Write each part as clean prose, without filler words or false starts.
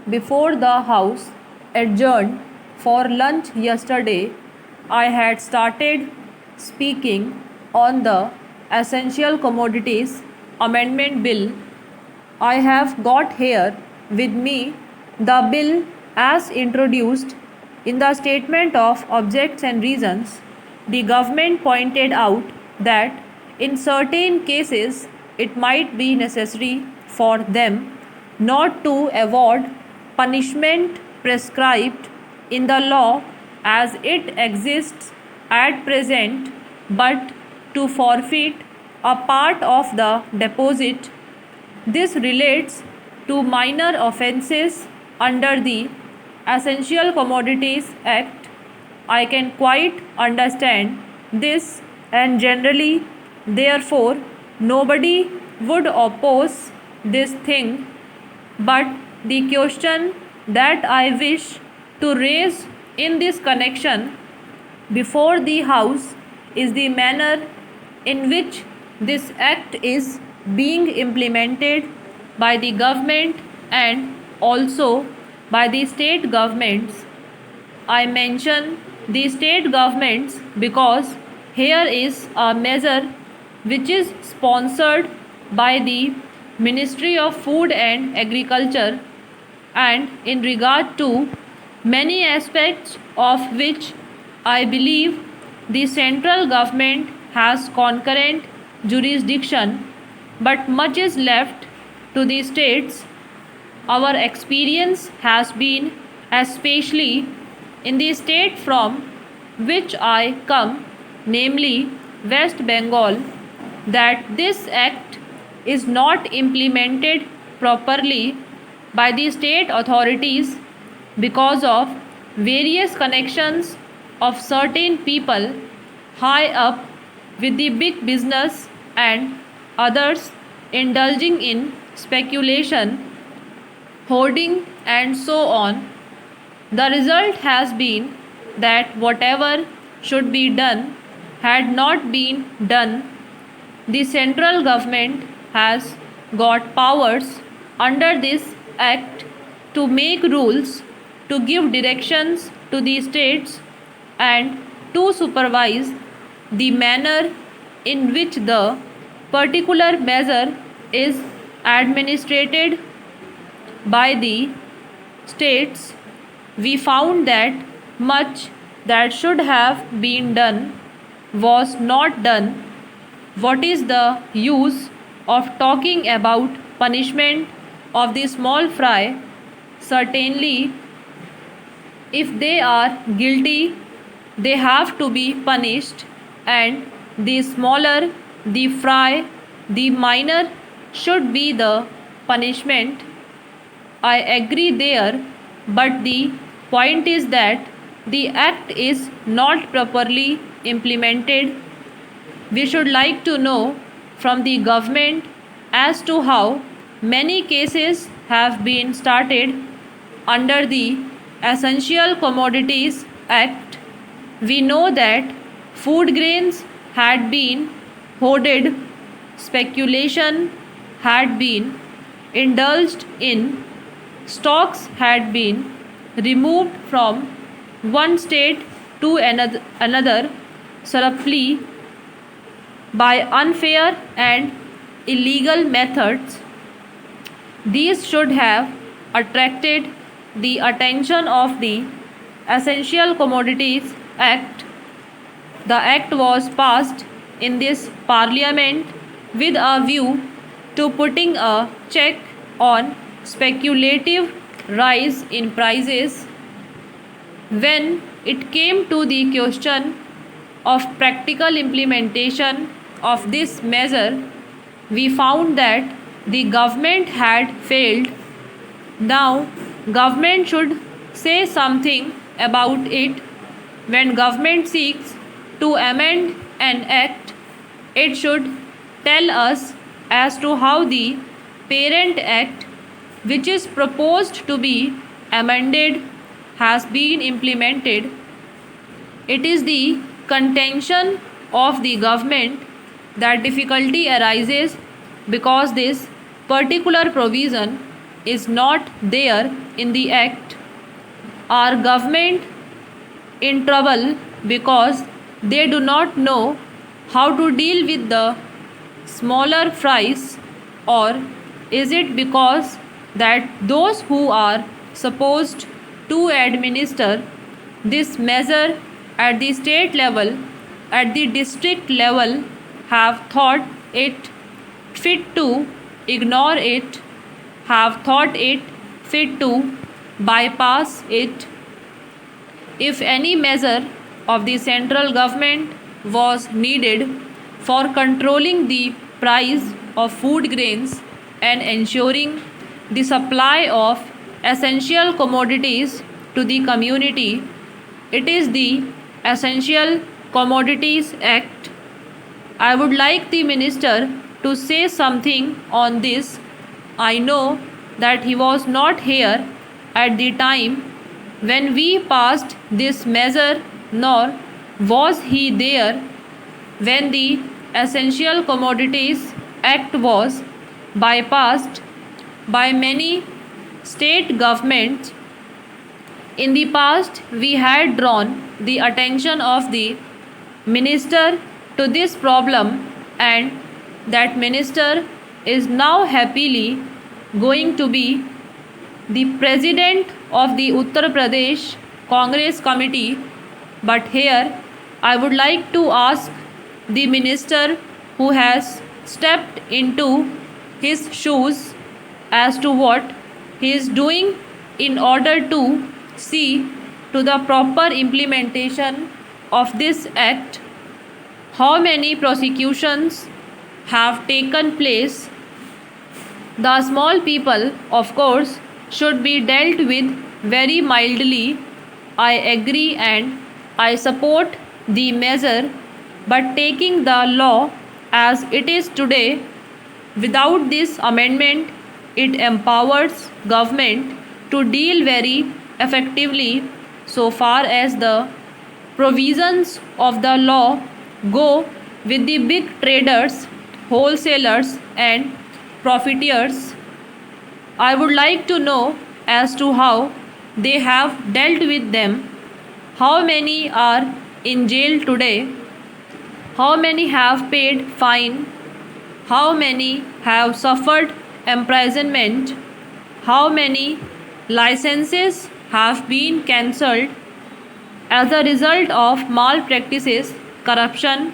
Before the House adjourned for lunch yesterday, I had started speaking on the Essential Commodities Amendment Bill. I have got here with me the bill as introduced. In the statement of objects and reasons, the government pointed out that in certain cases it might be necessary for them not to award punishment prescribed in the law as it exists at present, but to forfeit a part of the deposit. This relates to minor offences under the Essential Commodities Act. I can quite understand this, and generally, therefore, nobody would oppose this thing. But the question that I wish to raise in this connection before the House is the manner in which this act is being implemented by the government and also by the state governments. I mention the state governments because here is a measure which is sponsored by the Ministry of Food and Agriculture, and in regard to many aspects of which I believe the central government has concurrent jurisdiction, but much is left to the states. Our experience has been, especially in the state from which I come, namely West Bengal, that this act is not implemented properly by the state authorities because of various connections of certain people high up with the big business and others indulging in speculation, hoarding, and so on. The result has been that whatever should be done had not been done. The central government has got powers under this act to make rules, to give directions to the states, and to supervise the manner in which the particular measure is administered by the states. We found that much that should have been done was not done. What is the use of talking about punishment of the small fry? Certainly, if they are guilty, they have to be punished, and the smaller the fry, the minor should be the punishment. I agree there, but the point is that the act is not properly implemented. We should like to know from the government as to how many cases have been started under the Essential Commodities Act. We know that food grains had been hoarded, speculation had been indulged in, stocks had been removed from one state to another surreptitiously by unfair and illegal methods. These should have attracted the attention of the Essential Commodities Act. The act was passed in this parliament with a view to putting a check on speculative rise in prices. When it came to the question of practical implementation of this measure, we found that the government had failed. Now, government should say something about it. When government seeks to amend an act, it should tell us as to how the parent act, which is proposed to be amended, has been implemented. It is the contention of the government that difficulty arises because this particular provision is not there in the act, are government in trouble because they do not know how to deal with the smaller fries, or is it because that those who are supposed to administer this measure at the state level, at the district level, have thought it fit to ignore it, have thought it fit to bypass it? If any measure of the central government was needed for controlling the price of food grains and ensuring the supply of essential commodities to the community, it is the Essential Commodities Act. I would like the minister to say something on this. I know that he was not here at the time when we passed this measure, nor was he there when the Essential Commodities Act was bypassed by many state governments. In the past, we had drawn the attention of the minister to this problem, and that minister is now happily going to be the president of the Uttar Pradesh Congress Committee. But here I would like to ask the minister who has stepped into his shoes as to what he is doing in order to see to the proper implementation of this act. How many prosecutions have taken place? The small people, of course, should be dealt with very mildly. I agree and I support the measure, but taking the law as it is today, without this amendment, it empowers government to deal very effectively so far as the provisions of the law go with the big traders, wholesalers and profiteers. I would like to know as to how they have dealt with them. How many are in jail today? How many have paid fine? How many have suffered imprisonment? How many licenses have been cancelled as a result of malpractices, corruption,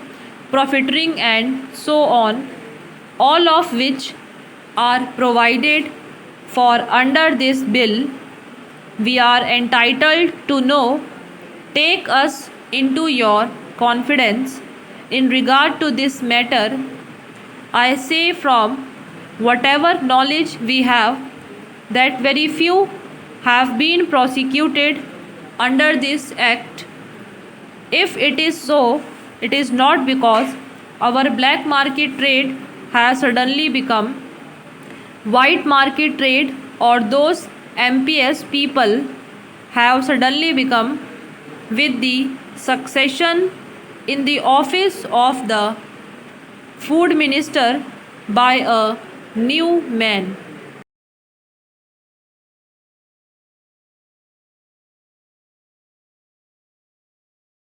profiteering and so on, all of which are provided for under this bill? We are entitled to know. Take us into your confidence in regard to this matter. I say from whatever knowledge we have that very few have been prosecuted under this act. If it is so, it is not because our black market trade has suddenly become white market trade, or those MPS people have suddenly become with the succession in the office of the food minister by a new man.